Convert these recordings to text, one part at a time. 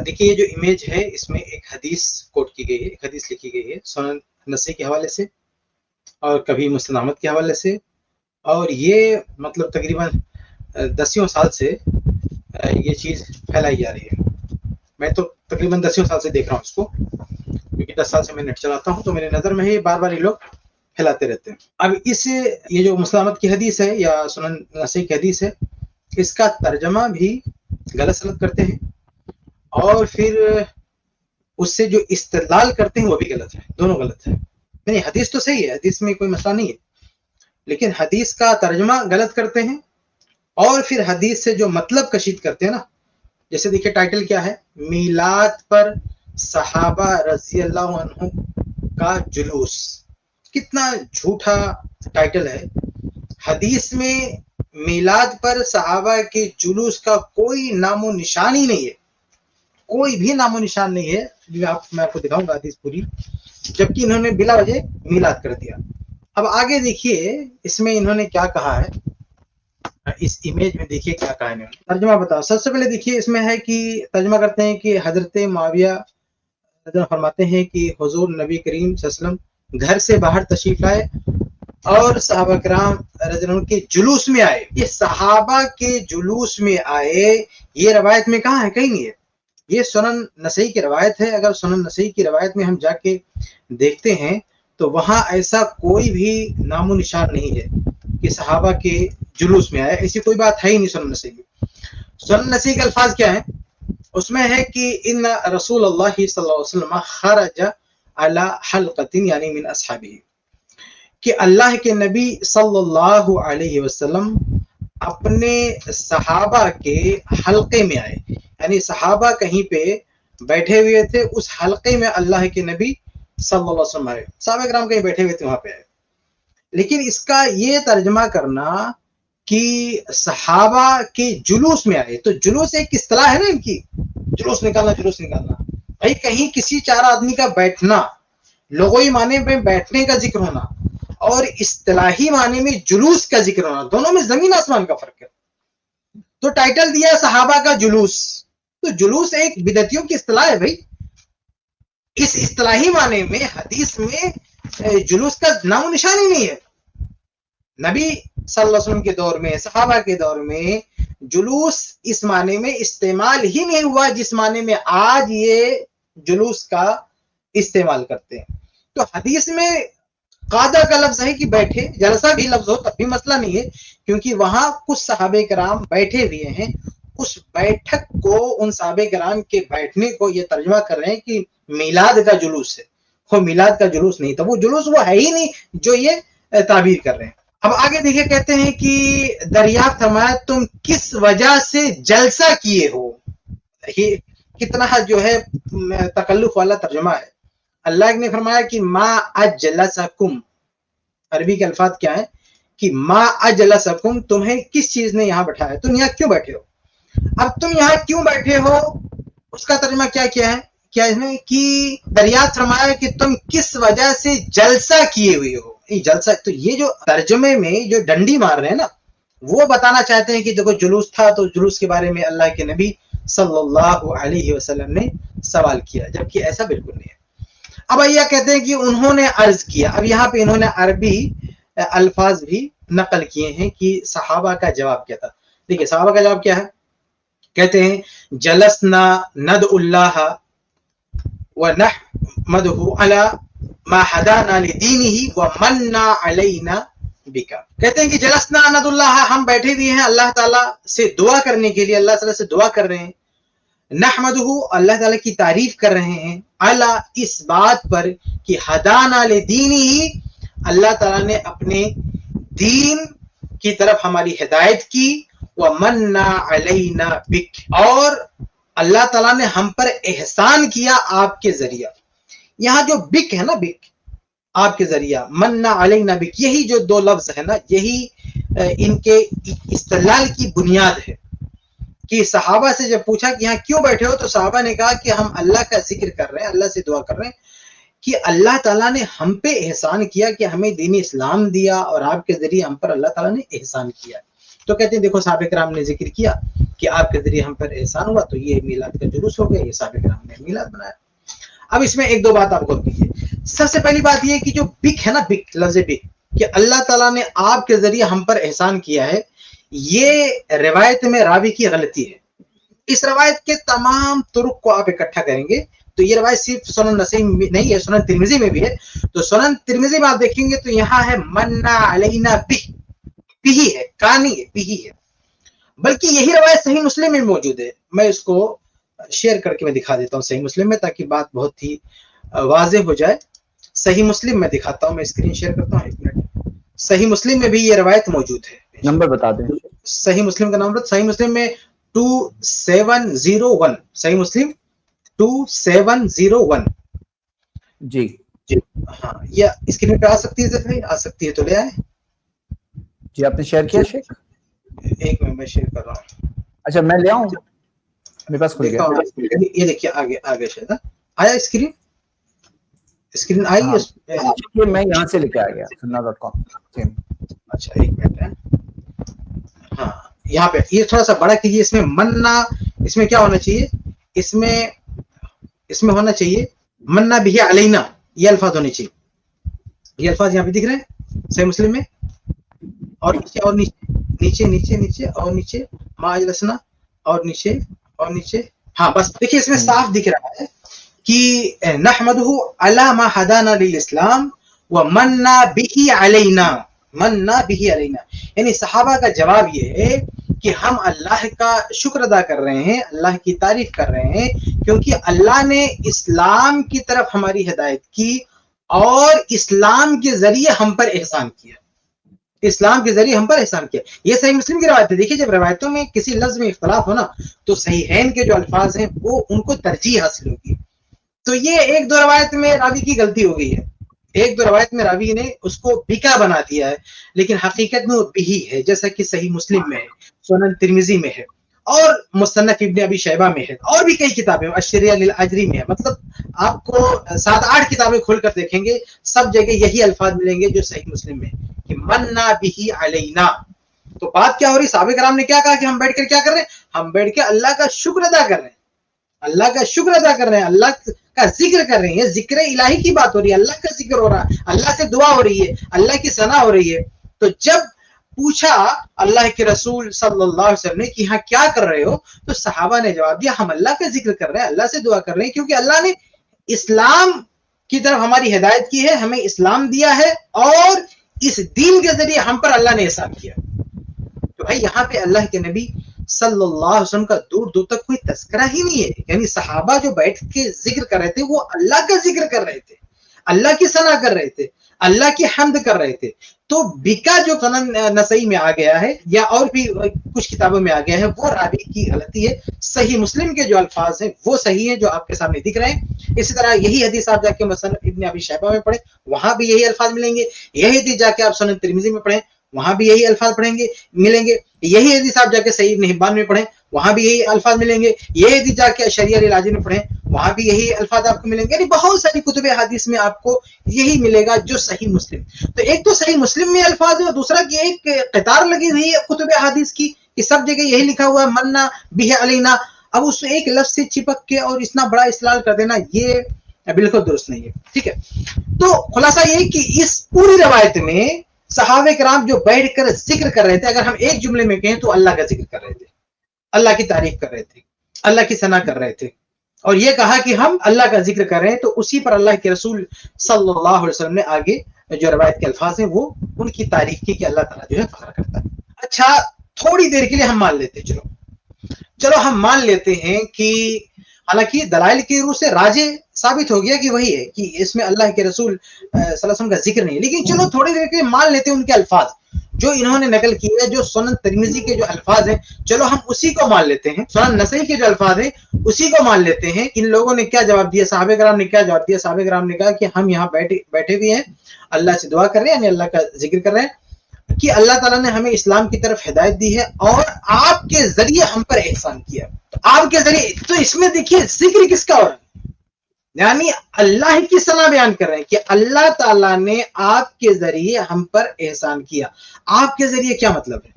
دیکھیے یہ جو امیج ہے اس میں ایک حدیث کوٹ کی گئی ہے، ایک حدیث لکھی گئی ہے سنن نسائی کے حوالے سے اور کبھی مسند احمد کے حوالے سے، اور یہ مطلب تقریباً 10 سال سے یہ چیز پھیلائی جا رہی ہے۔ میں تو تقریباً 10 سال سے دیکھ رہا ہوں اس کو، کیونکہ 10 سال سے میں نیٹ چلاتا ہوں، تو میرے نظر میں یہ بار بار یہ لوگ پھیلاتے رہتے ہیں۔ اب یہ جو مسند احمد کی حدیث ہے یا سنن نسائی کی حدیث ہے، اس کا ترجمہ بھی غلط سلط کرتے ہیں، اور پھر اس سے جو استدلال کرتے ہیں وہ بھی غلط ہے، دونوں غلط ہے۔ نہیں، حدیث تو صحیح ہے، حدیث میں کوئی مسئلہ نہیں ہے، لیکن حدیث کا ترجمہ غلط کرتے ہیں، اور پھر حدیث سے جو مطلب کشید کرتے ہیں نا، جیسے دیکھیں ٹائٹل کیا ہے، میلاد پر صحابہ رضی اللہ عنہ کا جلوس۔ کتنا جھوٹا ٹائٹل ہے۔ حدیث میں میلاد پر صحابہ کے جلوس کا کوئی نام و نشان ہی نہیں ہے، کوئی بھی نام و نشان نہیں ہے۔ میں آپ کو دکھاؤں گا حدیث پوری، جبکہ انہوں نے بلا وجہ میلاد کر دیا۔ اب آگے دیکھیے اس میں انہوں نے کیا کہا ہے، اس امیج میں دیکھیے کیا کہا ہے۔ ترجمہ بتاؤ۔ سب سے پہلے دیکھیے اس میں ہے کہ ترجمہ کرتے ہیں کہ حضرت معاویہ فرماتے ہیں کہ حضور نبی کریم صلی اللہ علیہ وسلم گھر سے باہر تشریف لائے اور صحابہ کرام رضی اللہ عنہ کے جلوس میں آئے۔ یہ صحابہ کے جلوس میں آئے، یہ روایت میں کہاں ہے؟ کہیں نہیں ہے۔ یہ سنن نسائی کی روایت ہے۔ اگر سنن نسائی کی روایت میں ہم جا کے دیکھتے ہیں تو وہاں ایسا کوئی بھی نام و نشان نہیں ہے کہ صحابہ کے جلوس میں آئے، ایسی کوئی بات ہے ہی نہیں سنن نسائی میں۔ سنن نسائی کے الفاظ کیا ہیں؟ اس میں ہے کہ ان رسول اللہ صلی اللہ علیہ وسلم خرج علی حلقۃ یعنی من اصحابہ، کہ اللہ کے نبی صلی اللہ علیہ وسلم اپنے صحابہ کے حلقے میں آئے، یعنی صحابہ کہیں پہ بیٹھے ہوئے تھے، اس حلقے میں اللہ کے نبی صلی اللہ علیہ وسلم آئے، صحابہ کرام کہیں بیٹھے ہوئے تھے وہاں پہ آئے۔ لیکن اس کا یہ ترجمہ کرنا کہ صحابہ کے جلوس میں آئے، تو جلوس ایک اصطلاح ہے نا ان کی، جلوس نکالنا، جلوس نکالنا، بھائی کہیں کسی 4 آدمی کا بیٹھنا، لغوی معنی میں بیٹھنے کا ذکر ہونا اور اصطلاحی معنی میں جلوس کا ذکر ہونا، دونوں میں زمین آسمان کا فرق ہے۔ تو ٹائٹل دیا صحابہ کا جلوس، تو جلوس ایک بدعتیوں کی اصطلاح ہے بھائی۔ اس اصطلاحی معنی میں حدیث میں جلوس کا نام و نشان ہی نہیں ہے۔ نبی صلی اللہ علیہ وسلم کے دور میں، صحابہ کے دور میں جلوس اس معنی میں استعمال ہی نہیں ہوا جس معنی میں آج یہ جلوس کا استعمال کرتے ہیں۔ تو حدیث میں قادہ کا لفظ ہے کہ بیٹھے، جلسہ بھی لفظ ہو تب بھی مسئلہ نہیں ہے، کیونکہ وہاں کچھ صحابہ کرام بیٹھے ہوئے ہیں، اس بیٹھک کو، ان صحابہ کرام کے بیٹھنے کو یہ ترجمہ کر رہے ہیں کہ میلاد کا جلوس ہے۔ وہ میلاد کا جلوس نہیں تھا، وہ جلوس وہ ہے ہی نہیں جو یہ تعبیر کر رہے ہیں۔ اب آگے دیکھیں، کہتے ہیں کہ دریافت فرمایا تم کس وجہ سے جلسہ کیے ہو۔ یہ کتنا جو ہے تکلف والا ترجمہ ہے۔ اللہ نے فرمایا کہ ما اجلسکم، عربی کے الفاظ کیا ہیں کہ ما اجلسکم، تمہیں کس چیز نے یہاں بٹھایا، تم یہاں کیوں بیٹھے ہو۔ اب تم یہاں کیوں بیٹھے ہو، اس کا ترجمہ کیا ہے کیا اس نے کہ دریافت فرمایا کہ تم کس وجہ سے جلسہ کیے ہوئے ہو۔ جلسہ، تو یہ جو ترجمے میں جو ڈنڈی مار رہے ہیں نا، وہ بتانا چاہتے ہیں کہ دیکھو جلوس تھا، تو جلوس کے بارے میں اللہ کے نبی صلی اللہ علیہ وسلم نے سوال کیا، جبکہ ایسا بالکل نہیں ہے۔ اب یہ کہتے ہیں کہ انہوں نے عرض کیا۔ اب یہاں پہ انہوں نے عربی الفاظ بھی نقل کیے ہیں کہ صحابہ کا جواب کیا تھا۔ دیکھیں صحابہ کا جواب کیا ہے، کہتے ہیں جلسنا ندعو اللہ ونحمدہ علی ما ہدانا لدینہ ومننا علینا بکا۔ کہتے ہیں کہ جلسنا ندعو اللہ، ہم بیٹھے ہوئے ہیں اللہ تعالیٰ سے دعا کرنے کے لیے، اللہ تعالیٰ سے دعا کر رہے ہیں، نحمدہ، اللہ تعالیٰ کی تعریف کر رہے ہیں، علی، اس بات پر کہ ہدانا لدینہ، اللہ تعالیٰ نے اپنے دین کی طرف ہماری ہدایت کی، ومننا علینا بک، اور اللہ تعالیٰ نے ہم پر احسان کیا آپ کے ذریعہ۔ یہاں جو بک ہے نا، بک آپ کے ذریعہ، مننا علینا بک، یہی جو 2 لفظ ہے نا، یہی ان کے استدلال کی بنیاد ہے کہ صحابہ سے جب پوچھا کہ یہاں کیوں بیٹھے ہو، تو صحابہ نے کہا کہ ہم اللہ کا ذکر کر رہے ہیں، اللہ سے دعا کر رہے ہیں کہ اللہ تعالیٰ نے ہم پہ احسان کیا کہ ہمیں دین اسلام دیا، اور آپ کے ذریعے ہم پر اللہ تعالیٰ نے احسان کیا۔ تو تو کہتے ہیں دیکھو صحابہ کرام نے ذکر کیا کہ آپ کے ذریعے ہم پر احسان ہوا تو یہ میلاد کا جلوس ہو گیا، یہ صحابہ کرام نے میلاد بنایا۔ اب اس میں ایک دو بات آپ کو کیجیے۔ سب سے پہلی بات یہ کہ جو بک ہے نا، بک لفظ بک، کہ اللہ تعالیٰ نے آپ کے ذریعے ہم پر احسان کیا ہے، یہ روایت میں راوی کی غلطی ہے۔ اس روایت کے تمام طرق کو آپ اکٹھا کریں گے تو یہ روایت صرف سنن نسائی میں نہیں ہے، سنن ترمذی میں بھی ہے۔ تو سنن ترمذی میں آپ دیکھیں گے تو یہاں ہے منا علینا بھی ہے، کانی ہے، بھی ہے، بلکہ یہی روایت صحیح مسلم میں موجود ہے۔ میں اس کو شیئر کر کے میں دکھا دیتا ہوں صحیح مسلم میں، تاکہ بات بہت ہی واضح ہو جائے۔ صحیح مسلم میں دکھاتا ہوں، میں اسکرین شیئر کرتا ہوں، ایک منٹ۔ صحیح مسلم میں بھی یہ روایت موجود ہے۔ نمبر بتا دیں صحیح مسلم کا نمبر، صحیح مسلم میں 2701، صحیح مسلم 2701 جی جی ہاں، یہ اسکرین پہ آ سکتی ہے؟ آ سکتی ہے تو لے آئے جی۔ آپ نے شیئر کیا شیخ؟ ایک منٹ میں شیئر کر رہا ہوں۔ اچھا میں لے آؤں، میرے پاس کھل گیا۔ یہ دیکھیے آگے شاید آیا اسکرین آئی ہے؟ میں یہاں سے لے کے آ گیا sunna.com۔ اچھا ایک منٹ ہے، ہاں یہاں پہ یہ تھوڑا سا بڑا کیجیے۔ اس میں منا، اس میں کیا ہونا چاہیے، اس میں ہونا چاہیے منا بھی علینا، یہ الفاظ ہونے چاہیے۔ یہ الفاظ یہاں پہ دکھ رہے ہیں صحیح مسلم میں، اور نیچے اور نیچے نیچے نیچے اور نیچے ما اجلسنا، اور نیچے اور نیچے، ہاں بس دیکھیے اس میں صاف دکھ رہا ہے کہ نحمدہ علی ما ہدانا للاسلام ومنا به علینا، منا به علینا، یعنی صحابہ کا جواب یہ ہے کہ ہم اللہ کا شکر ادا کر رہے ہیں، اللہ کی تعریف کر رہے ہیں، کیونکہ اللہ نے اسلام کی طرف ہماری ہدایت کی اور اسلام کے ذریعے ہم پر احسان کیا، اسلام کے ذریعے ہم پر احسان کیا۔ یہ صحیح مسلم کی روایت ہے۔ دیکھیے جب روایتوں میں کسی لفظ میں اختلاف ہونا تو صحیحین کے جو الفاظ ہیں وہ ان کو ترجیح حاصل ہوگی۔ تو یہ ایک دو روایت میں راوی کی غلطی ہو گئی ہے، ایک دو روایت میں راوی نے اس کو بکا بنا دیا ہے، لیکن حقیقت میں وہ بہی ہے، جیسا کہ صحیح مسلم میں ہے، سنن ترمذی میں ہے، اور مصنف ابن ابی شیبہ میں ہے، اور بھی کئی کتابیں الشریعہ للاجری میں ہے۔ مطلب آپ کو 7-8 کتابیں کھول کر دیکھیں گے، سب جگہ یہی الفاظ ملیں گے جو صحیح مسلم میں ہے کہ مننا به علینا۔ تو بات کیا ہو رہی، صحابہ کرام نے کیا کہا کہ ہم بیٹھ کر کیا کر رہے ہیں، ہم بیٹھ کے اللہ کا شکر ادا کر رہے ہیں، اللہ کا شکر ادا کر رہے ہیں، اللہ کا ذکر کر رہے ہیں۔ یہ ذکر الہی کی بات ہو رہی ہے، اللہ کا ذکر ہو رہا ہے، اللہ سے دعا ہو رہی ہے، اللہ کی ثنا ہو رہی ہے۔ تو جب پوچھا اللہ کے رسول صلی اللہ علیہ وسلم نے کہ ہاں کیا کر رہے ہو، تو صحابہ نے جواب دیا ہم اللہ کا ذکر کر رہے ہیں، اللہ سے دعا کر رہے ہیں، کیونکہ اللہ نے اسلام کی طرف ہماری ہدایت کی ہے، ہمیں اسلام دیا ہے، اور اس دین کے ذریعے ہم پر اللہ نے احسان کیا۔ تو بھائی یہاں پہ اللہ کے نبی صلی اللہ علیہ وسلم کا دور دور تک کوئی تذکرہ ہی نہیں ہے، یعنی صحابہ جو بیٹھ کے ذکر کر رہے تھے وہ اللہ کا ذکر کر رہے تھے، اللہ کی ثنا کر رہے تھے، اللہ کی حمد کر رہے تھے۔ تو بکا جو سنن نسائی میں آ گیا ہے یا اور بھی کچھ کتابوں میں آ گیا ہے وہ راوی کی غلطی ہے۔ صحیح مسلم کے جو الفاظ ہیں وہ صحیح ہیں جو آپ کے سامنے دکھ رہے ہیں۔ اسی طرح یہی حدیث آپ جا کے مصنف ابن ابی شیبہ میں پڑھیں، وہاں بھی یہی الفاظ ملیں گے۔ یہی حدیث جا کے آپ سنن ترمذی میں پڑھیں، وہاں بھی یہی الفاظ ملیں گے۔ یہی حدیث آپ جا کے صحیح ابن حبان میں پڑھیں، وہاں بھی یہی الفاظ ملیں گے۔ یہ حدیث جا کے شریعہ للاجری میں پڑھیں، وہاں بھی یہی الفاظ آپ کو ملیں گے۔ یعنی بہت ساری کتب حدیث میں آپ کو یہی ملے گا جو صحیح مسلم۔ تو ایک تو صحیح مسلم میں الفاظ ہے، اور دوسرا کہ ایک قطار لگی ہوئی ہے کتب حدیث کی کہ سب جگہ یہی لکھا ہوا ہے مننا بھی علینا۔ اب اس ایک لفظ سے چپک کے اور اتنا بڑا استدلال کر دینا یہ بالکل درست نہیں ہے، ٹھیک ہے۔ تو خلاصہ یہ کہ اس پوری روایت میں صحابہ کرام جو بیٹھ کر ذکر کر رہے تھے، اگر ہم ایک جملے میں کہیں تو اللہ کا ذکر کر رہے تھے، اللہ کی تعریف کر رہے تھے، اللہ کی ثنا کر رہے تھے، اور یہ کہا کہ ہم اللہ کا ذکر کر رہے ہیں۔ تو اسی پر اللہ کے رسول صلی اللہ علیہ وسلم نے آگے جو روایت کے الفاظ ہیں وہ ان کی تعریف کی کہ اللہ تعالیٰ جو ہے فخر کرتا ہے۔ اچھا تھوڑی دیر کے لیے ہم مان لیتے، چلو ہم مان لیتے ہیں کہ حالانکہ دلائل کی روح سے راجے ثابت ہو گیا کہ وہی ہے کہ اس میں اللہ کے رسول صلی اللہ علیہ وسلم کا ذکر نہیں ہے، لیکن چلو تھوڑی دیر کے لیے مان لیتے ہیں ان کے الفاظ جو انہوں نے نقل کیے ہیں، جو سنن ترمذی کے جو الفاظ ہیں، چلو ہم اسی کو مان لیتے ہیں، سنن نسائی کے جو الفاظ ہیں اسی کو مان لیتے ہیں۔ ان لوگوں نے کیا جواب دیا، صحابہ کرام نے کیا جواب دیا؟ صحابہ کرام نے کہا کہ ہم یہاں بیٹھے بھی ہیں، اللہ سے دعا کر رہے ہیں، یعنی اللہ کا ذکر کر رہے ہیں کہ اللہ تعالیٰ نے ہمیں اسلام کی طرف ہدایت دی ہے اور آپ کے ذریعے ہم پر احسان کیا۔ تو آپ کے ذریعے، تو اس میں دیکھیے ذکر کس کا ہو رہا ہے، یعنی اللہ کی ثنا بیان کر رہے ہیں کہ اللہ تعالیٰ نے آپ کے ذریعے ہم پر احسان کیا۔ آپ کے ذریعے کیا مطلب ہے؟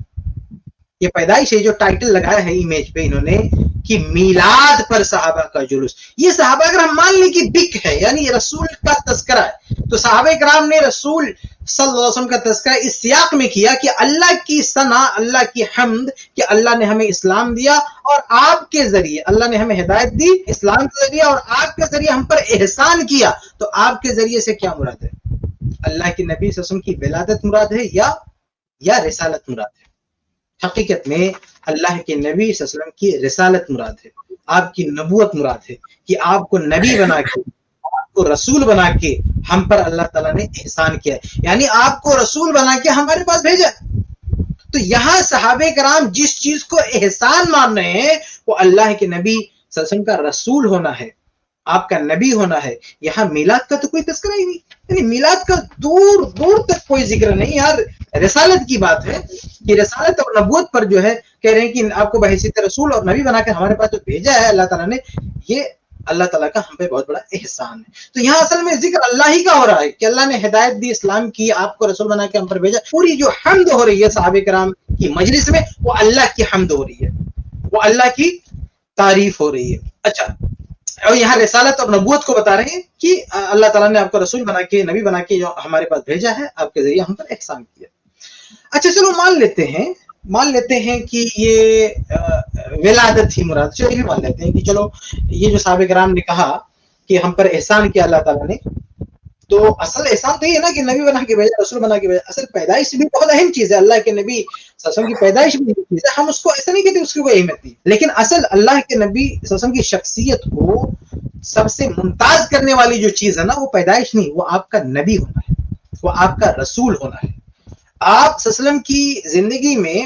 یہ پیدائش ہے جو ٹائٹل لگایا ہے امیج پہ انہوں نے کہ میلاد پر صحابہ کا جلوس. یہ صحابہ کرام مان لیں کہ بک ہے، یعنی رسول کا تذکرہ ہے. تو صحابہ کرام نے رسول صلی اللہ علیہ وسلم کا تذکرہ اس سیاق میں کیا کہ اللہ کی ثنا، اللہ کی حمد کہ اللہ نے ہمیں اسلام دیا اور آپ کے ذریعے اللہ نے ہمیں ہدایت دی اسلام کے ذریعے، اور آپ کے ذریعے ہم پر احسان کیا. تو آپ کے ذریعے سے کیا مراد ہے؟ اللہ کے نبی صلی اللہ علیہ وسلم کی ولادت مراد ہے یا رسالت مراد ہے؟ حقیقت میں اللہ کے نبی صلی اللہ علیہ وسلم کی رسالت مراد ہے، آپ کی نبوت مراد ہے کہ آپ کو نبی بنا کے، آپ کو رسول بنا کے ہم پر اللہ تعالیٰ نے احسان کیا ہے، یعنی آپ کو رسول بنا کے ہمارے پاس بھیجا. تو یہاں صحابہ کرام جس چیز کو احسان مان رہے ہیں وہ اللہ کے نبی صلی اللہ علیہ وسلم کا رسول ہونا ہے، آپ کا نبی ہونا ہے. یہاں میلاد کا تو کوئی تذکرہ ہی نہیں، یعنی میلاد کا دور دور تک کوئی ذکر نہیں. یار رسالت کی بات ہے کہ رسالت اور نبوت پر جو ہے کہہ رہے ہیں کہ آپ کو بحیثیت رسول اور نبی بنا کر ہمارے پاس جو بھیجا ہے اللہ تعالیٰ نے، یہ اللہ تعالیٰ کا ہم پہ بہت بڑا احسان ہے. تو یہاں اصل میں ذکر اللہ ہی کا ہو رہا ہے کہ اللہ نے ہدایت دی، اسلام کی، آپ کو رسول بنا کے ہم پر بھیجا. پوری جو حمد ہو رہی ہے صحابہ کرام کی مجلس میں وہ اللہ کی حمد ہو رہی ہے، وہ اللہ کی تعریف ہو رہی ہے. اچھا، اور یہاں رسالت اور نبوت کو بتا رہے ہیں کہ اللہ تعالیٰ نے آپ کو رسول بنا کے، نبی بنا کے جو ہمارے پاس بھیجا ہے، آپ کے ذریعے ہم پر احسان کیا. اچھا چلو مان لیتے ہیں کہ یہ ولادت ہی مراد. چلو یہ بھی مان لیتے ہیں کہ چلو یہ جو صحابہ کرام نے کہا کہ ہم پر احسان کیا اللہ تعالیٰ نے، تو اصل احسان تو یہ ہے نا کہ نبی بنا کے بھیجا، رسول بنا کے بھیجا. اصل پیدائش بھی بہت اہم چیز ہے، اللہ کے نبی صلی اللہ علیہ وسلم کی پیدائش بھی چیز ہے. ہم اس کو ایسا نہیں کہتے اس کی کوئی اہمیت نہیں، لیکن اصل اللہ کے نبی صلی اللہ علیہ وسلم کی شخصیت کو سب سے ممتاز کرنے والی جو چیز ہے نا وہ پیدائش نہیں، وہ آپ کا نبی ہونا ہے، وہ آپ کا رسول ہونا ہے. آپ صلی اللہ علیہ وسلم کی زندگی میں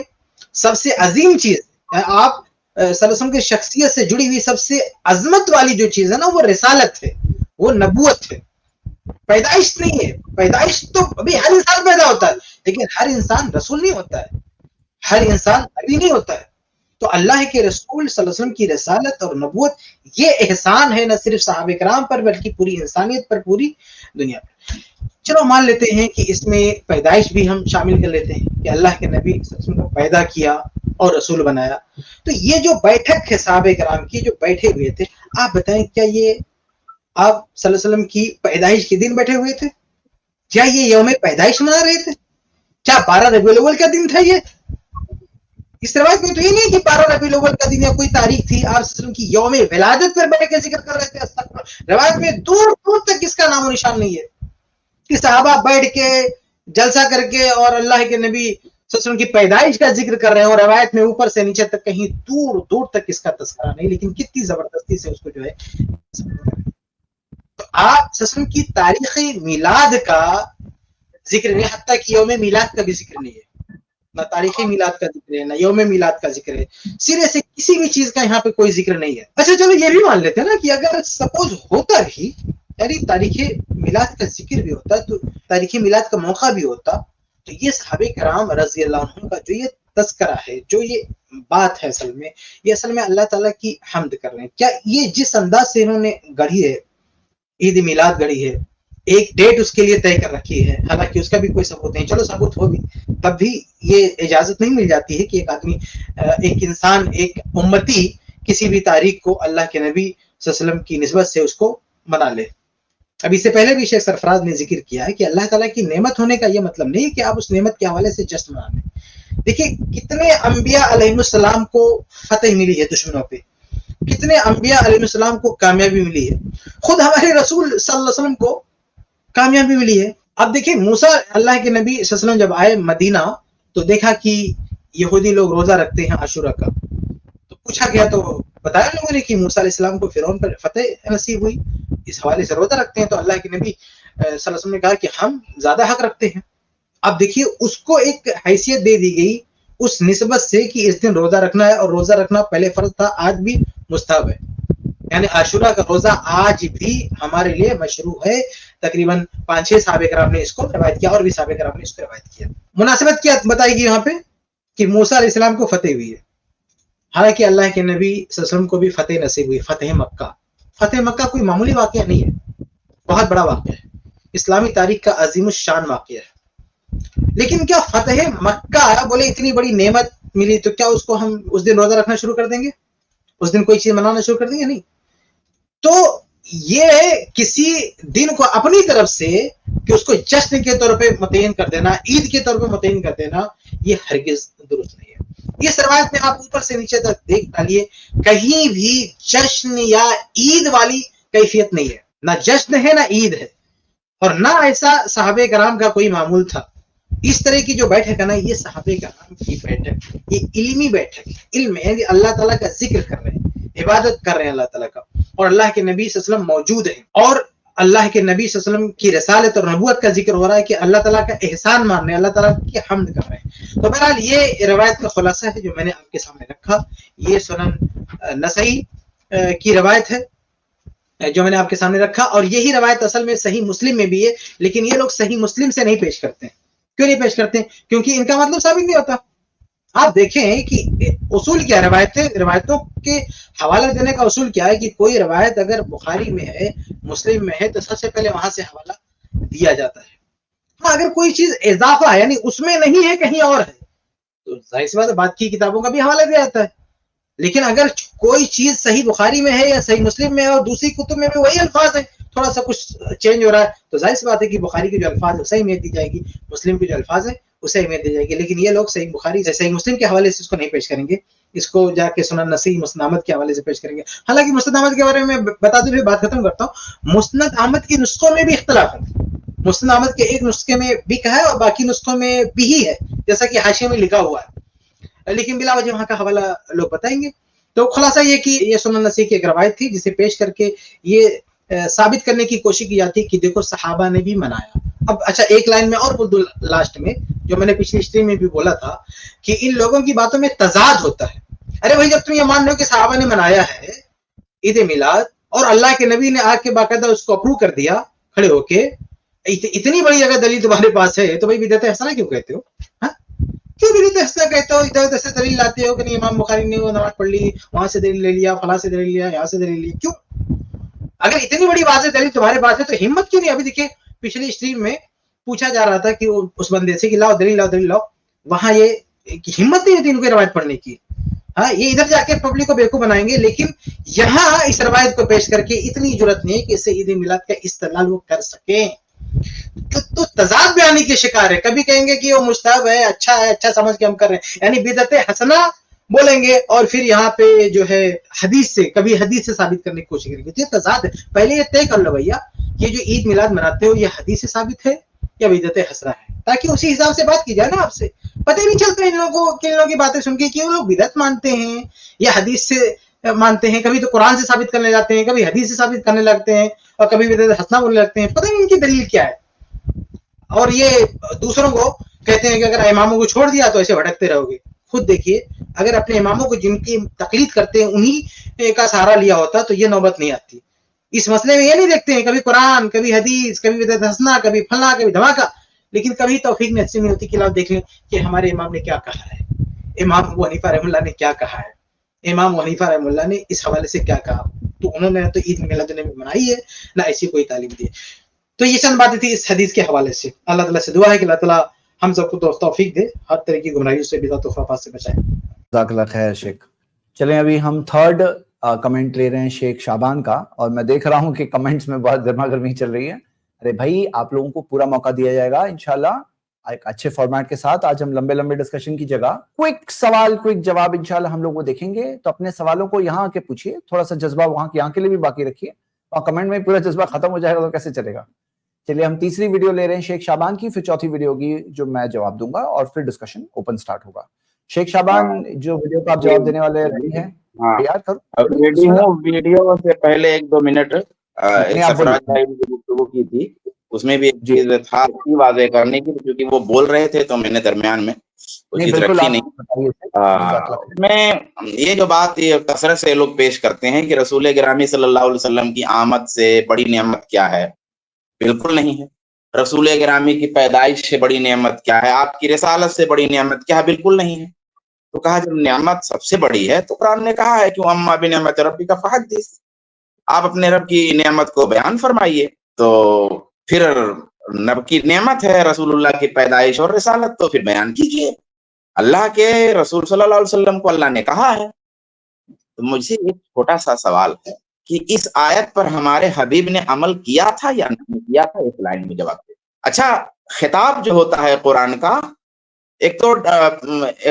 سب سے عظیم چیز، آپ صلی اللہ علیہ وسلم کی شخصیت سے جڑی ہوئی سب سے عظمت والی جو چیز ہے نا وہ رسالت ہے، وہ نبوت ہے، پیدائش نہیں ہے. پیدائش تو ابھی ہر انسان پیدا ہوتا ہے، لیکن ہر انسان رسول نہیں ہوتا ہے، ہر انسان نبی نہیں ہوتا ہے. تو اللہ کے رسول صلی اللہ علیہ وسلم کی رسالت اور نبوت یہ احسان ہے نہ صرف صحابہ کرام پر بلکہ پوری انسانیت پر، پوری دنیا پر. چلو مان لیتے ہیں کہ اس میں پیدائش بھی ہم شامل کر لیتے ہیں کہ اللہ کے نبی صلی اللہ علیہ وسلم کو پیدا کیا اور رسول بنایا. تو یہ جو بیٹھک ہے صحابہ کرام کی جو بیٹھے ہوئے تھے، آپ بتائیں کیا یہ آپ صلی اللہ علیہ وسلم کی پیدائش کے دن بیٹھے ہوئے تھے؟ کیا یہ یوم پیدائش منا رہے تھے؟ کیا 12 ربیع الاول کا دن تھا؟ یہ اس روایت میں تو یہ نہیں کہ 12 ربیع الاول کا دن یا کوئی تاریخ تھی، آپ صلی اللہ علیہ وسلم کی یوم ولادت پر بیٹھ کے ذکر کر رہے تھے. استغفر. روایت میں دور دور تک اس کا نام و نشان نہیں ہے کہ صحابہ بیٹھ کے جلسہ کر کے اور اللہ کے نبی صلی اللہ علیہ وسلم کی پیدائش کا ذکر کر رہے ہیں. اور روایت میں اوپر سے نیچے تک کہیں دور دور تک اس کا تذکرہ نہیں، لیکن کتنی زبردستی سے اس کو جو ہے. تو آپ صلی اللہ علیہ وسلم کی تاریخ میلاد کا ذکر نہیں، حتیٰ کہ یوم میلاد کا بھی ذکر نہیں ہے. نہ تاریخ میلاد کا ذکر ہے، نہ یوم میلاد کا ذکر ہے. سرے سے کسی بھی چیز کا یہاں پہ کوئی ذکر نہیں ہے. اچھا چلو یہ بھی مان لیتے ہیں نا کہ اگر سپوز ہوتا بھی، یعنی تاریخ میلاد کا ذکر بھی ہوتا، تو تاریخ میلاد کا موقع بھی ہوتا، تو یہ صحابہ کرام رضی اللہ عنہ کا جو یہ تذکرہ ہے، جو یہ بات ہے، اصل میں یہ اصل میں اللہ تعالیٰ کی حمد کر رہے ہیں. کیا یہ جس انداز سے انہوں نے گڑھی ہے، عید میلاد گڑھی ہے، ایک ڈیٹ اس کے لیے طے کر رکھی ہے، حالانکہ اس کا بھی کوئی ثبوت نہیں، چلو ثبوت ہو بھی تب بھی یہ اجازت نہیں مل جاتی ہے کہ ایک آدمی، ایک انسان، ایک امتی کسی بھی تاریخ کو اللہ کے نبی صلی اللہ علیہ وسلم کی نسبت سے اس کو منا لے. اب اس سے پہلے بھی شیخ سرفراز نے ذکر کیا ہے کہ اللہ تعالیٰ کی نعمت ہونے کا یہ مطلب نہیں کہ آپ اس نعمت کے حوالے سے جشن منا لیں. دیکھیں کتنے انبیاء علیہ السلام کو فتح ملی ہے دشمنوں پہ، کتنے انبیاء علیہ السلام کو کامیابی ملی ہے، خود ہمارے رسول صلی اللہ علیہ وسلم کو کامیابی ملی ہے. اب دیکھیں موسیٰ اللہ کے نبی صلی اللہ علیہ وسلم جب آئے مدینہ تو دیکھا کہ یہودی لوگ روزہ رکھتے ہیں عاشورہ کا، تو پوچھا گیا تو بتایا لوگوں نے کہ موسیٰ علیہ السلام کو فرعون پر فتح نصیب ہوئی، اس حوالے سے روزہ رکھتے ہیں. تو اللہ کے نبی صلی اللہ علیہ وسلم نے کہا کہ ہم زیادہ حق رکھتے ہیں. اب دیکھیے اس کو ایک حیثیت دے دی گئی اس نسبت سے کہ اس دن روزہ رکھنا ہے، اور روزہ رکھنا پہلے فرض تھا، آج بھی مستحب ہے. یعنی عاشورہ کا روزہ آج بھی ہمارے لیے مشروع ہے. تقریباً 5-6 صحابہ کرام نے اس کو روایت کیا، اور بھی صحابہ کرام نے اس کو روایت کیا. مناسبت کیا بتائے گی یہاں پہ کہ موسیٰ علیہ السلام کو فتح ہوئی ہے، حالانکہ اللہ کے نبی صلی اللہ علیہ وسلم کو بھی فتح نصیب ہوئی، فتح مکہ. فتح مکہ کوئی معمولی واقعہ نہیں ہے، بہت بڑا واقعہ ہے، اسلامی تاریخ کا عظیم الشان واقعہ ہے. لیکن کیا فتح مکہ بولے اتنی بڑی نعمت ملی تو کیا اس کو ہم اس دن روزہ رکھنا شروع کر دیں گے؟ اس دن کوئی چیز منانا شروع کر دیں گے؟ نہیں. تو یہ کسی دن کو اپنی طرف سے کہ اس کو جشن کے طور پہ متعین کر دینا، عید کے طور پہ متعین کر دینا، یہ ہرگز درست نہیں ہے. اس روایت میں آپ اوپر سے نیچے تک دیکھ ڈالیے، کہیں بھی جشن یا عید والی کیفیت نہیں ہے، نہ جشن ہے نہ عید ہے، اور نہ ایسا صحابہ کرام کا کوئی معمول تھا. اس طرح کی جو بیٹھک ہے نا، یہ صحابہ کرام کی بیٹھک، یہ علمی بیٹھک ہے. علم ہے، اللہ تعالیٰ کا ذکر کر رہے ہیں، عبادت کر رہے ہیں اللہ تعالیٰ کا، اور اللہ کے نبی صلی اللہ علیہ وسلم موجود ہیں، اور اللہ کے نبی صلی اللہ علیہ وسلم کی رسالت اور نبوت کا ذکر ہو رہا ہے کہ اللہ تعالیٰ کا احسان مان رہے ہیں، اللہ تعالیٰ کی حمد کر رہے ہیں. تو بہرحال یہ روایت کا خلاصہ ہے جو میں نے آپ کے سامنے رکھا. یہ سنن نسائی کی روایت ہے جو میں نے آپ کے سامنے رکھا، اور یہی روایت اصل میں صحیح مسلم میں بھی ہے، لیکن یہ لوگ صحیح مسلم سے نہیں پیش کرتے ہیں. کیوں نہیں پیش کرتے؟ کیونکہ ان کا مطلب ثابت نہیں ہوتا. آپ دیکھیں کہ اصول کیا ہے، روایتوں کے حوالہ دینے کا اصول کیا ہے کہ کوئی روایت اگر بخاری میں ہے، مسلم میں ہے، تو سب سے پہلے وہاں سے حوالہ دیا جاتا ہے. ہاں، اگر کوئی چیز اضافہ ہے، یعنی اس میں نہیں ہے، کہیں اور ہے، تو ظاہر سی بات ہے باقی کتابوں کا بھی حوالہ دیا جاتا ہے. لیکن اگر کوئی چیز صحیح بخاری میں ہے یا صحیح مسلم میں ہے اور دوسری کتب میں بھی وہی الفاظ ہیں، تھوڑا سا کچھ چینج ہو رہا ہے، تو ظاہر سی بات ہے کہ بخاری کے جو الفاظ ہیں اسے اہمیت دی جائے گی، مسلم کے جو الفاظ ہیں اسے اہمیت دی جائے گی. لیکن یہ لوگ صحیح بخاری سے صحیح مسلم کے حوالے سے اس کو نہیں پیش کریں گے، اس کو جا کے سنن نسائی مسند احمد کے حوالے سے پیش کریں گے. حالانکہ مسند احمد کے بارے میں بتاتے ہوئے بات ختم کرتا ہوں، مسند احمد کے نسخوں میں بھی اختلاف ہے. مسند احمد کے ایک نسخے میں بھی کہا ہے اور باقی نسخوں میں بھی ہی ہے، جیسا کہ حاشیے میں لکھا ہوا ہے، لیکن بلا وجہ وہاں کا حوالہ لوگ بتائیں گے. تو خلاصہ یہ کہ یہ سنن نسائی کی ایک روایت تھی جسے پیش کر کے یہ ثابت کرنے کی کوشش کی جاتی کہ دیکھو صحابہ نے بھی منایا. اب اچھا ایک لائن میں اور بول دوں لاسٹ میں، جو میں نے پچھلی اسٹریم میں بھی بولا تھا کہ ان لوگوں کی باتوں میں تضاد ہوتا ہے. ارے بھائی، جب تم یہ مان لو کہ صحابہ نے منایا ہے عید میلاد اور اللہ کے نبی نے آ کے باقاعدہ اس کو اپروو کر دیا کھڑے ہو کے، اتنی بڑی اگر دلیل تمہارے پاس ہے تو بھائی بدعت حسنہ کیوں کہتے ہو؟ کیوں بدعت حسنہ کہتے ہو؟ ادھر ادھر سے دلیل لاتے ہو کہ نہیں امام بخاری نے وہ نماز پڑھ لی، وہاں سے دلیل لے لیا، فلاں سے دلیل لیا، یہاں سے دلیل لی. کیوں؟ اگر اتنی بڑی واضح دلیل تمہارے پاس ہے تو ہمت کیوں نہیں؟ ابھی دیکھیں پچھلی اسٹریم میں پوچھا جا رہا تھا کہ اس بندے سے کہ لاؤ دلیل لاؤ دلیل لاؤ، وہاں یہ ہمت نہیں ہوتی ان کو روایت پڑھنے کی. ہاں، یہ ادھر جا کے پبلک کو بیوقوف بنائیں گے، لیکن یہاں اس روایت کو پیش کر کے اتنی جرت نہیں ہے کہ اسے عید میلاد کا استدلال وہ کر سکیں. تو تضاد بیانی کے شکار ہے. کبھی کہیں گے کہ وہ مستحب ہے، اچھا سمجھ کے ہم کر رہے ہیں، یعنی بدعت حسنہ بولیں گے، اور پھر یہاں پہ جو ہے حدیث سے ثابت کرنے کی کوشش کریں گے. یہ تضاد ہے. پہلے یہ طے کر لو بھیا، یہ جو عید میلاد مناتے ہو یہ حدیث سے ثابت ہے یا بدعت حسنہ ہے، تاکہ اسی حساب سے بات کی جائے نا. آپ سے پتہ ہی نہیں چلتا ان لوگوں کی باتیں سن کے کہ وہ لوگ بدعت مانتے ہیں یا حدیث سے مانتے ہیں. کبھی تو قرآن سے ثابت کرنے لگتے ہیں، کبھی حدیث سے ثابت کرنے لگتے ہیں، اور کبھی بدعت حسنہ بولنے لگتے ہیں. پتہ نہیں ان کی دلیل کیا ہے. اور یہ دوسروں کو کہتے ہیں کہ اگر اماموں کو چھوڑ دیا تو ایسے بھٹکتے رہو گے. خود دیکھیے، اگر اپنے اماموں کو جن کی تقلید کرتے ہیں انہی کا سہارا لیا ہوتا تو یہ نوبت نہیں آتی. اس مسئلے میں یہ نہیں دیکھتے ہیں کبھی قرآن، کبھی حدیث، کبھی بدعت حسنہ، کبھی فلاں، کبھی دھماکہ، لیکن کبھی توفیق نصیب نہیں ہوتی کہ آپ دیکھ لیں کہ ہمارے امام نے کیا کہا ہے، امام ابو حنیفہ رحمہ اللہ نے کیا کہا ہے، امام ابو حنیفہ رحمہ اللہ نے اس حوالے سے کیا کہا. تو انہوں نے تو عید میلاد النبی منائی ہے، نہ ایسی کوئی تعلیم دی. تو یہ چند باتیں تھی اس حدیث کے حوالے سے. اللہ تعالیٰ سے دعا ہے کہ اللہ تعالیٰ ہم سب کو توفیق دے، ہر طرح کی گمراہیوں سے، بدعت و خرافات سے بچائے. جزاک اللہ خیر شیخ. چلیں ابھی ہم تھرڈ کمنٹ لے رہے ہیں شیخ شعبان کا، اور میں دیکھ رہا ہوں کہ کمنٹس میں بہت گرما گرمی چل رہی ہے. ارے بھائی، آپ لوگوں کو پورا موقع دیا جائے گا انشاءاللہ ایک اچھے فارمیٹ کے ساتھ. آج ہم لمبے ڈسکشن کی جگہ کوئک سوال کوئک جواب انشاءاللہ ہم لوگ وہ دیکھیں گے. تو اپنے سوالوں کو یہاں آ کے پوچھیے، تھوڑا سا جذبہ وہاں کے لیے بھی باقی رکھیے، اور کمنٹ میں پورا جذبہ ختم ہو جائے گا تو کیسے چلے گا. چلیے ہم تیسری ویڈیو لے رہے ہیں شیخ شعبان کی، پھر چوتھی ویڈیو کی جو میں جواب دوں گا، اور پھر ڈسکشن اوپن سٹارٹ ہوگا. شیخ شعبان جو ویڈیو کا آپ جواب دینے والے ریڈی ہیں؟ یاد کرو. ویڈیو سے پہلے 1-2 منٹ ایک سفراج بھائی نے گفتگو کی تھی، اس میں بھی ایک چیز تھا واضح کرنے کی، کیونکہ وہ بول رہے تھے تو میں نے درمیان میں وہ چیز رکھی نہیں. میں یہ جو بات یہ کثرت سے لوگ پیش کرتے ہیں کہ رسول گرامی صلی اللہ علیہ وسلم کی آمد سے بڑی نعمت کیا ہے، بالکل نہیں ہے. رسول گرامی کی پیدائش سے بڑی نعمت کیا ہے، آپ کی رسالت سے بڑی نعمت کیا ہے، بالکل نہیں ہے. تو کہا جب نعمت سب سے بڑی ہے تو قرآن نے کہا ہے کہ اما بنعمت ربک فحدث، آپ اپنے رب کی نعمت کو بیان فرمائیے. تو پھر رب کی نعمت ہے رسول اللہ کی پیدائش اور رسالت، تو پھر بیان کیجیے. اللہ کے رسول صلی اللہ علیہ وسلم کو اللہ نے کہا ہے. تو مجھے ایک چھوٹا سا سوال ہے کہ اس آیت پر ہمارے حبیب نے عمل کیا تھا یا نہیں کیا تھا؟ ایک لائن میں جواب دے. اچھا، خطاب جو ہوتا ہے قرآن کا، ایک تو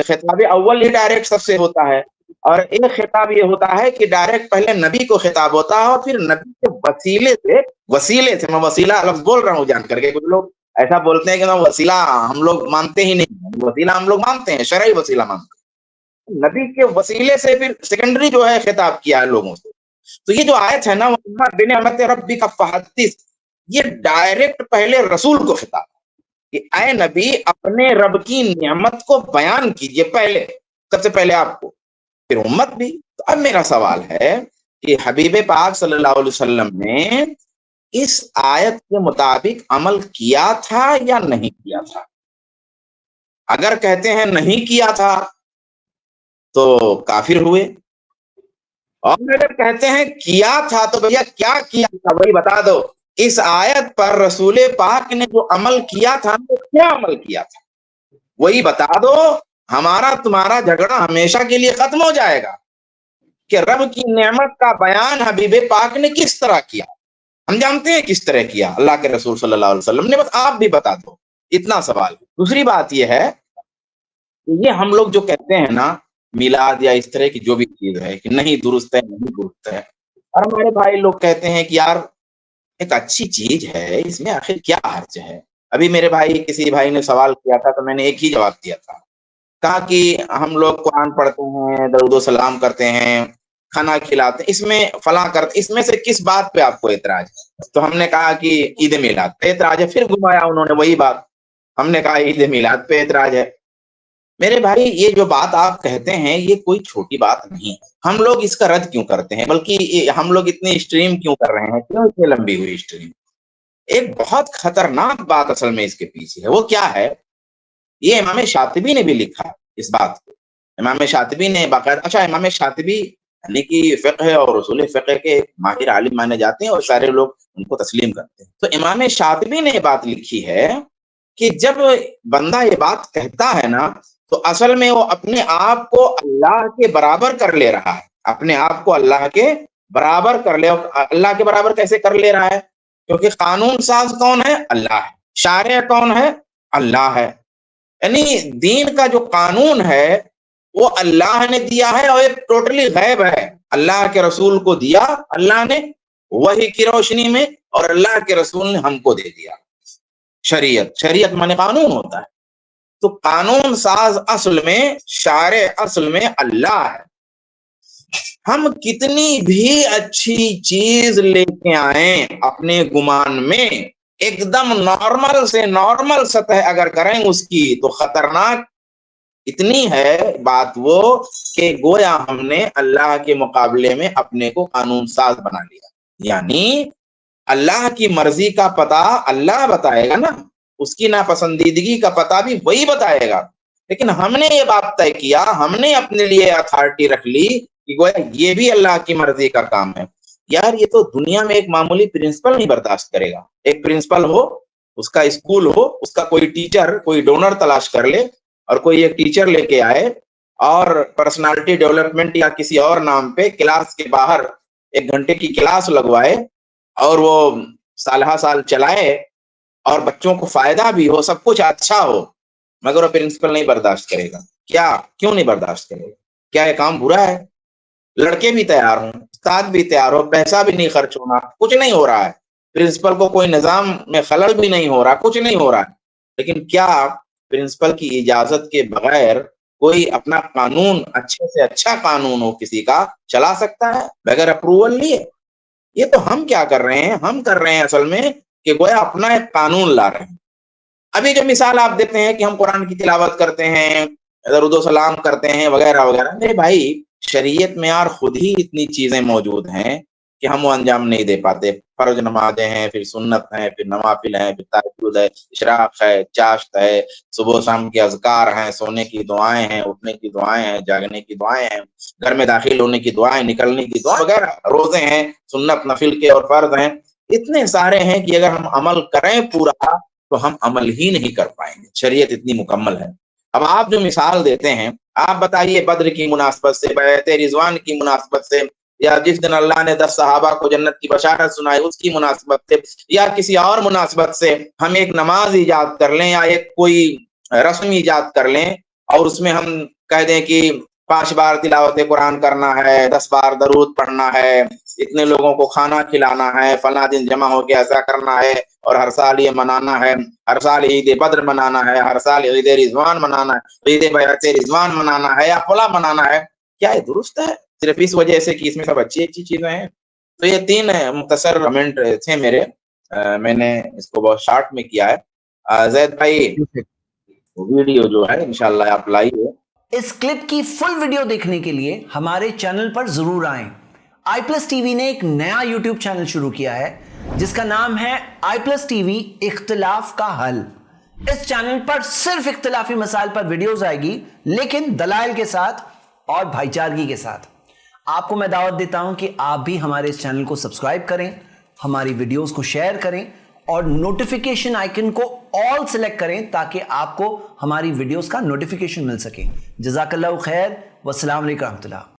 خطاب اول ہی ڈائریکٹ سب سے ہوتا ہے، اور ایک خطاب یہ ہوتا ہے کہ ڈائریکٹ پہلے نبی کو خطاب ہوتا ہے اور پھر نبی کے وسیلے سے میں وسیلہ لفظ بول رہا ہوں جان کر کے. کچھ لوگ ایسا بولتے ہیں کہ وسیلہ ہم لوگ مانتے ہی نہیں، وسیلہ ہم لوگ مانتے ہیں، شرعی وسیلہ مانتے ہیں. نبی کے وسیلے سے پھر سیکنڈری جو ہے خطاب کیا ہے لوگوں سے. تو یہ جو آیت ہے نا بنعمت ربک فحدث، یہ ڈائریکٹ پہلے رسول کو خطاب کہ اے نبی اپنے رب کی نعمت کو بیان کیجئے، پہلے سب سے پہلے آپ کو، پھر امت بھی. تو اب میرا سوال ہے کہ حبیب پاک صلی اللہ علیہ وسلم نے اس آیت کے مطابق عمل کیا تھا یا نہیں کیا تھا؟ اگر کہتے ہیں نہیں کیا تھا تو کافر ہوئے، اور اگر کہتے ہیں کیا تھا تو بھیا کیا کیا تھا وہی بتا دو. اس آیت پر رسول پاک نے جو عمل کیا تھا وہ کیا عمل کیا تھا وہی بتا دو. ہمارا تمہارا جھگڑا ہمیشہ کے لیے ختم ہو جائے گا کہ رب کی نعمت کا بیان حبیب پاک نے کس طرح کیا. ہم جانتے ہیں کس طرح کیا اللہ کے رسول صلی اللہ علیہ وسلم نے، بس آپ بھی بتا دو. اتنا سوال. دوسری بات یہ ہے کہ یہ ہم لوگ جو کہتے ہیں نا میلاد یا اس طرح کی جو بھی چیز ہے کہ نہیں درست ہے، نہیں درست ہے، اور ہمارے بھائی لوگ کہتے ہیں کہ یار ایک اچھی چیز ہے، اس میں آخر کیا حرج ہے. ابھی میرے بھائی کسی بھائی نے سوال کیا تھا تو میں نے ایک ہی جواب دیا تھا، کہا کہ ہم لوگ قرآن پڑھتے ہیں، درود و سلام کرتے ہیں، کھانا کھلاتے ہیں، اس میں فلاں کرتے، اس میں سے کس بات پہ آپ کو اعتراض ہے؟ تو ہم نے کہا کہ عید میلاد پہ اعتراض ہے. پھر گھمایا انہوں نے وہی بات، ہم نے کہا عید میلاد پہ اعتراض ہے. میرے بھائی یہ جو بات آپ کہتے ہیں یہ کوئی چھوٹی بات نہیں ہے. ہم لوگ اس کا رد کیوں کرتے ہیں، بلکہ ہم لوگ اتنی اسٹریم کیوں کر رہے ہیں، کیوں اتنی لمبی ہوئی اسٹریم؟ ایک بہت خطرناک بات اصل میں اس کے پیچھے ہے. وہ کیا ہے؟ یہ امام شاطبی نے بھی لکھا اس بات کو. امام شاطبی نے باقاعدہ، اچھا امام شاطبی یعنی کہ فقہ اور اصول فقہ کے ماہر عالم مانے جاتے ہیں اور سارے لوگ ان کو تسلیم کرتے ہیں. تو امام شاطبی نے یہ بات لکھی ہے کہ جب بندہ یہ بات کہتا ہے نا تو اصل میں وہ اپنے آپ کو اللہ کے برابر کر لے رہا ہے. اپنے آپ کو اللہ کے برابر کر لے. اللہ کے برابر کیسے کر لے رہا ہے؟ کیونکہ قانون ساز کون ہے؟ اللہ ہے. شارع کون ہے؟ اللہ ہے. یعنی دین کا جو قانون ہے وہ اللہ نے دیا ہے اور ایک ٹوٹلی غیب ہے. اللہ کے رسول کو دیا اللہ نے وحی کی روشنی میں، اور اللہ کے رسول نے ہم کو دے دیا شریعت مانے قانون ہوتا ہے. تو قانون ساز اصل میں، شارع اصل میں اللہ ہے. ہم کتنی بھی اچھی چیز لے کے آئیں اپنے گمان میں، ایک دم نارمل سے نارمل سطح اگر کریں اس کی تو خطرناک اتنی ہے بات وہ کہ گویا ہم نے اللہ کے مقابلے میں اپنے کو قانون ساز بنا لیا. یعنی اللہ کی مرضی کا پتہ اللہ بتائے گا نا، اس کی ناپسندیدگی کا پتہ بھی وہی بتائے گا. لیکن ہم نے یہ بات طے کیا، ہم نے اپنے لیے اتھارٹی رکھ لی کہ گویا یہ بھی اللہ کی مرضی کا کام ہے. یار یہ تو دنیا میں ایک معمولی پرنسپل نہیں برداشت کرے گا. ایک پرنسپل ہو، اس کا اسکول ہو، اس کا کوئی ٹیچر، کوئی ڈونر تلاش کر لے اور کوئی ایک ٹیچر لے کے آئے اور پرسنالٹی ڈیولپمنٹ یا کسی اور نام پہ کلاس کے باہر 1 گھنٹے کی کلاس لگوائے اور وہ سالہ سال چلائے اور بچوں کو فائدہ بھی ہو، سب کچھ اچھا ہو، مگر وہ پرنسپل نہیں برداشت کرے گا. کیوں نہیں برداشت کرے گا؟ کیا یہ کام برا ہے؟ لڑکے بھی تیار ہوں، استاد بھی تیار ہو، پیسہ بھی نہیں خرچ ہونا، کچھ نہیں ہو رہا ہے، پرنسپل کو کوئی نظام میں خلل بھی نہیں ہو رہا، کچھ نہیں ہو رہا ہے، لیکن کیا پرنسپل کی اجازت کے بغیر کوئی اپنا قانون اچھے سے اچھا قانون ہو کسی کا چلا سکتا ہے بغیر اپروول لیے؟ یہ تو ہم کیا کر رہے ہیں، ہم کر رہے ہیں اصل میں کہ گویا اپنا ایک قانون لا رہے ہیں. ابھی جو مثال آپ دیتے ہیں کہ ہم قرآن کی تلاوت کرتے ہیں، درود و سلام کرتے ہیں وغیرہ وغیرہ، میرے بھائی شریعت میں یار خود ہی اتنی چیزیں موجود ہیں کہ ہم وہ انجام نہیں دے پاتے. فرض نمازیں ہیں، پھر سنت ہیں، پھر نوافل ہیں، پھر تہجد ہے، اشراق ہے، چاشت ہے، صبح شام کے اذکار ہیں، سونے کی دعائیں ہیں، اٹھنے کی دعائیں ہیں، جاگنے کی دعائیں ہیں، گھر میں داخل ہونے کی دعائیں، نکلنے کی دعائیں وغیرہ، روزے ہیں، سنت نفل کے اور فرض ہیں. اتنے سارے ہیں کہ اگر ہم عمل کریں پورا تو ہم عمل ہی نہیں کر پائیں گے. شریعت اتنی مکمل ہے. اب آپ جو مثال دیتے ہیں, آپ بتائیے بدر کی مناسبت سے, بیعت رضوان کی مناسبت سے, یا جس دن اللہ نے 10 صحابہ کو جنت کی بشارت سنائی اس کی مناسبت سے, یا کسی اور مناسبت سے ہم ایک نماز ایجاد کر لیں یا ایک کوئی رسم ایجاد کر لیں اور اس میں ہم کہہ دیں کہ 5 بار تلاوت قرآن کرنا ہے, 10 بار درود پڑھنا ہے, اتنے لوگوں کو کھانا کھلانا ہے, فلاں دن جمع ہو کے ایسا کرنا ہے, اور ہر سال یہ منانا ہے, ہر سال عید بدر منانا ہے, ہر سال عید رضوان منانا ہے, عید بیعت رضوان منانا ہے یا فلاں منانا ہے, کیا یہ درست ہے؟ صرف اس وجہ سے کہ اس میں سب اچھی چیزیں ہیں. تو یہ 3 مختصر کمنٹ تھے میرے, میں نے اس کو بہت شارٹ میں کیا ہے. زید بھائی ویڈیو جو ہے انشاءاللہ آپ لائیے. اس کلپ کی فل ویڈیو دیکھنے کے لیے ہمارے چینل پر ضرور آئیں. آئی پلس ٹی وی نے ایک نیا یوٹیوب چینل شروع کیا ہے جس کا نام ہے آئی پلس ٹی وی اختلاف کا حل. اس چینل پر صرف اختلافی مسائل پر ویڈیوز آئے گی, لیکن دلائل کے ساتھ اور بھائی چارگی کے ساتھ. آپ کو میں دعوت دیتا ہوں کہ آپ بھی ہمارے اس چینل کو سبسکرائب کریں, ہماری ویڈیوز کو شیئر کریں اور نوٹیفیکیشن آئیکن کو آل سلیکٹ کریں تاکہ آپ کو ہماری ویڈیوز کا نوٹیفیکیشن مل سکے. جزاک اللہ خیر, والسلام علیکم ورحمۃ اللہ.